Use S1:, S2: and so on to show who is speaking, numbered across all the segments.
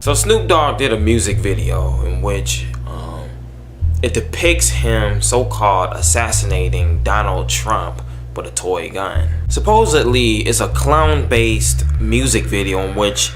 S1: So Snoop Dogg did a music video in which it depicts him so-called assassinating Donald Trump with a toy gun. Supposedly, it's a clown-based music video in which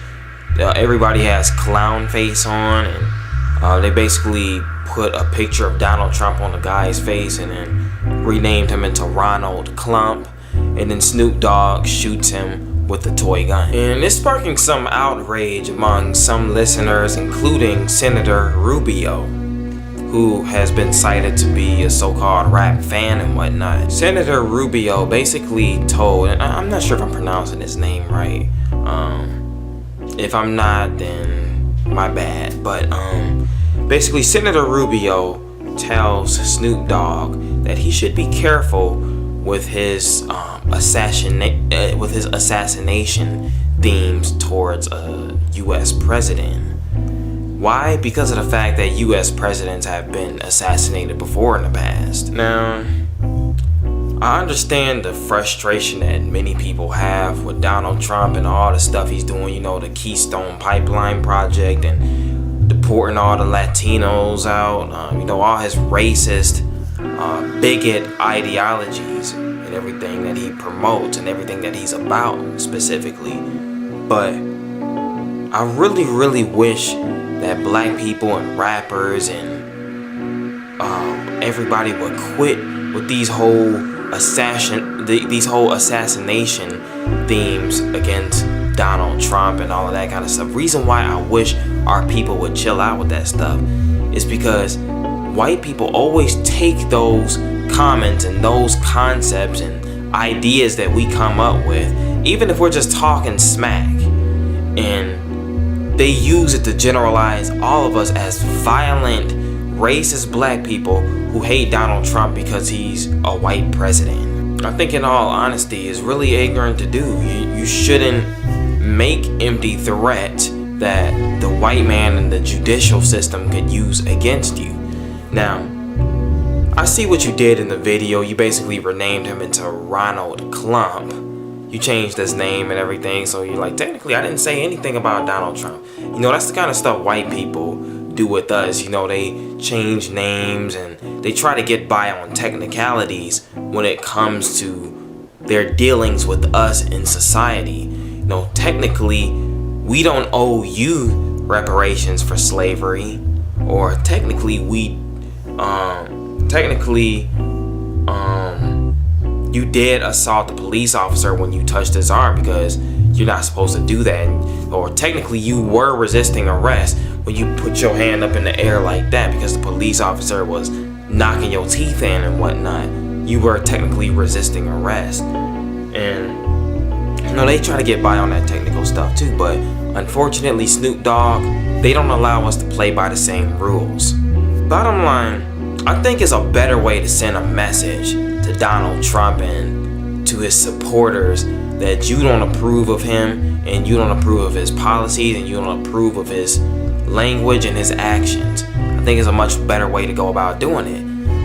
S1: everybody has clown face on, and they basically put a picture of Donald Trump on the guy's face and then renamed him into Ronald Clump, and then Snoop Dogg shoots him with the toy gun. And it's sparking some outrage among some listeners, including Senator Rubio, who has been cited to be a so-called rap fan and whatnot. Senator Rubio basically told, and I'm not sure if I'm pronouncing his name right. If I'm not, then my bad. But basically, Senator Rubio tells Snoop Dogg that he should be careful with his assassination themes towards a U.S. president. Why? Because of the fact that U.S. presidents have been assassinated before in the past. Now, I understand the frustration that many people have with Donald Trump and all the stuff he's doing, you know, the Keystone Pipeline project and deporting all the Latinos out, you know, all his racist, bigot ideologies and everything that he promotes and everything that he's about specifically. But I really wish that black people and rappers and everybody would quit with these whole assassination themes against Donald Trump and all of that kind of stuff. Reason why I wish our people would chill out with that stuff is because white people always take those comments and those concepts and ideas that we come up with, even if we're just talking smack, and they use it to generalize all of us as violent, racist black people who hate Donald Trump because he's a white president. I think in all honesty, it's really ignorant to do. You shouldn't make empty threats that the white man and the judicial system could use against you. Now, I see what you did in the video. You basically renamed him into Ronald Clump. You changed his name and everything, so you're like, technically I didn't say anything about Donald Trump. You know, that's the kind of stuff white people do with us. You know, they change names and they try to get by on technicalities when it comes to their dealings with us in society. You know, technically, we don't owe you reparations for slavery, or technically you did assault a police officer when you touched his arm because you're not supposed to do that. Or technically you were resisting arrest when you put your hand up in the air like that because the police officer was knocking your teeth in and whatnot. You were technically resisting arrest. And you know, they try to get by on that technical stuff too, but unfortunately Snoop Dogg, they don't allow us to play by the same rules. Bottom line, I think it's a better way to send a message to Donald Trump and to his supporters that you don't approve of him and you don't approve of his policies and you don't approve of his language and his actions. I think it's a much better way to go about doing it.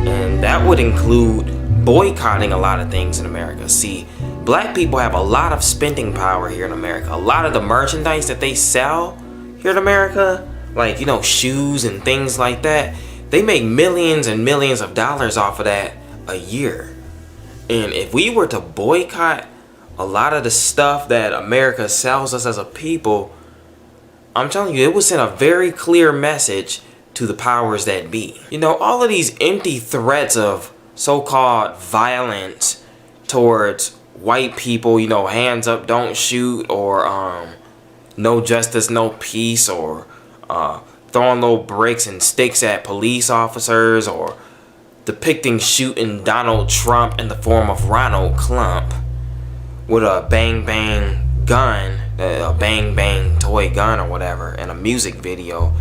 S1: And that would include boycotting a lot of things in America. See, black people have a lot of spending power here in America. A lot of the merchandise that they sell here in America, like, you know, shoes and things like that, they make millions and millions of dollars off of that a year. And if we were to boycott a lot of the stuff that America sells us as a people, I'm telling you, it would send a very clear message to the powers that be. You know, all of these empty threats of so-called violence towards white people, you know, hands up, don't shoot, or no justice, no peace, or throwing little bricks and sticks at police officers, or depicting shooting Donald Trump in the form of Ronald Clump with a bang bang gun, a bang bang toy gun or whatever, in a music video.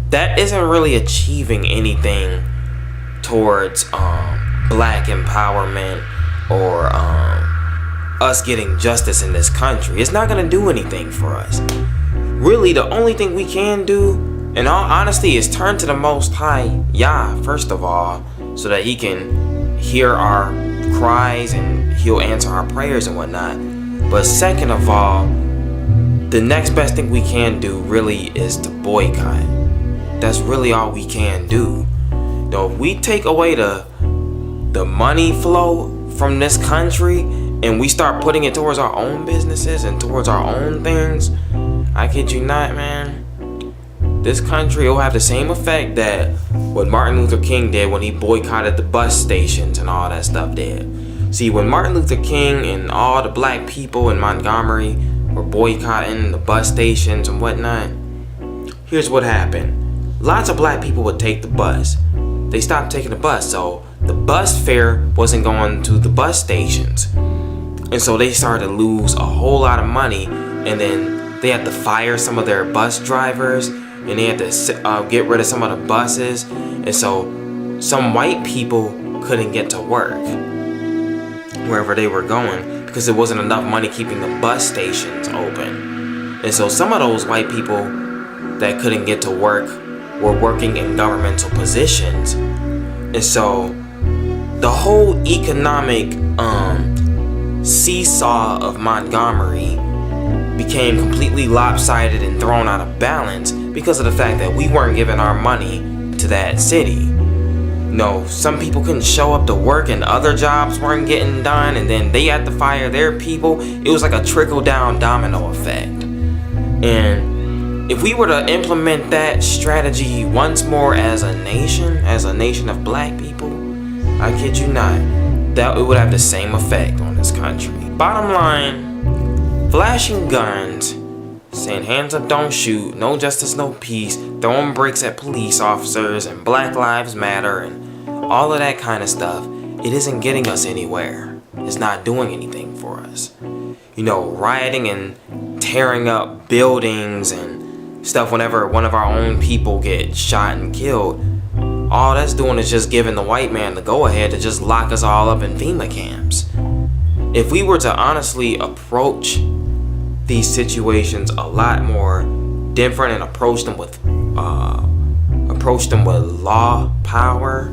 S1: That isn't really achieving anything towards black empowerment or us getting justice in this country. It's not gonna do anything for us. Really, the only thing we can do, in all honesty, is turn to the Most High, Yah, first of all, so that he can hear our cries and he'll answer our prayers and whatnot. But second of all, the next best thing we can do really is to boycott. That's really all we can do. Though if we take away the money flow from this country and we start putting it towards our own businesses and towards our own things, I kid you not, man, this country will have the same effect that what Martin Luther King did when he boycotted the bus stations and all that stuff did. See, when Martin Luther King and all the black people in Montgomery were boycotting the bus stations and whatnot, here's what happened. Lots of black people would take the bus. They stopped taking the bus, so the bus fare wasn't going to the bus stations. And so they started to lose a whole lot of money, and then they had to fire some of their bus drivers, and they had to get rid of some of the buses. And so some white people couldn't get to work wherever they were going because there wasn't enough money keeping the bus stations open. And so some of those white people that couldn't get to work were working in governmental positions. And so the whole economic seesaw of Montgomery became completely lopsided and thrown out of balance because of the fact that we weren't giving our money to that city. No, some people couldn't show up to work and other jobs weren't getting done, and then they had to fire their people. It was like a trickle-down domino effect. And if we were to implement that strategy once more as a nation of black people, I kid you not, that it would have the same effect on this country. Bottom line, flashing guns, saying hands up, don't shoot, no justice, no peace, throwing bricks at police officers and Black Lives Matter and all of that kind of stuff, it isn't getting us anywhere. It's not doing anything for us. You know, rioting and tearing up buildings and stuff whenever one of our own people get shot and killed, all that's doing is just giving the white man the go-ahead to just lock us all up in FEMA camps. If we were to honestly approach these situations a lot more different and approach them with law, power,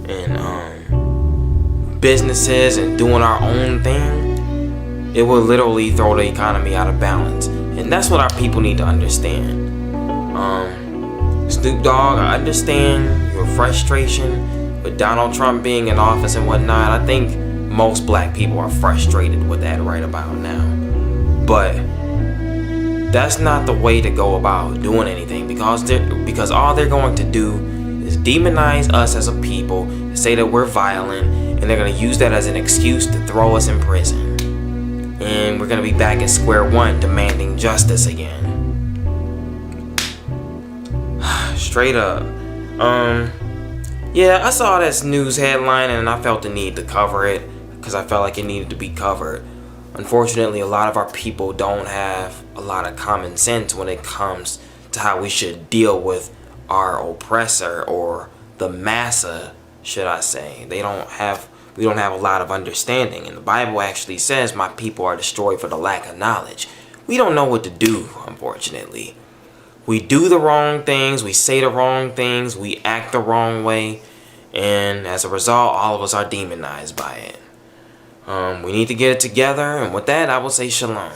S1: and businesses and doing our own thing, it will literally throw the economy out of balance. And that's what our people need to understand. Snoop Dogg, I understand your frustration with Donald Trump being in office and whatnot. I think most black people are frustrated with that right about now. But that's not the way to go about doing anything, because all they're going to do is demonize us as a people, say that we're violent, and they're going to use that as an excuse to throw us in prison. And we're going to be back at square one demanding justice again. Straight up. Yeah, I saw this news headline and I felt the need to cover it because I felt like it needed to be covered. Unfortunately, a lot of our people don't have a lot of common sense when it comes to how we should deal with our oppressor, or the massa, should I say. We don't have a lot of understanding. And the Bible actually says, my people are destroyed for the lack of knowledge. We don't know what to do, unfortunately. We do the wrong things, we say the wrong things, we act the wrong way, and as a result, all of us are demonized by it. We need to get it together, and with that, I will say shalom.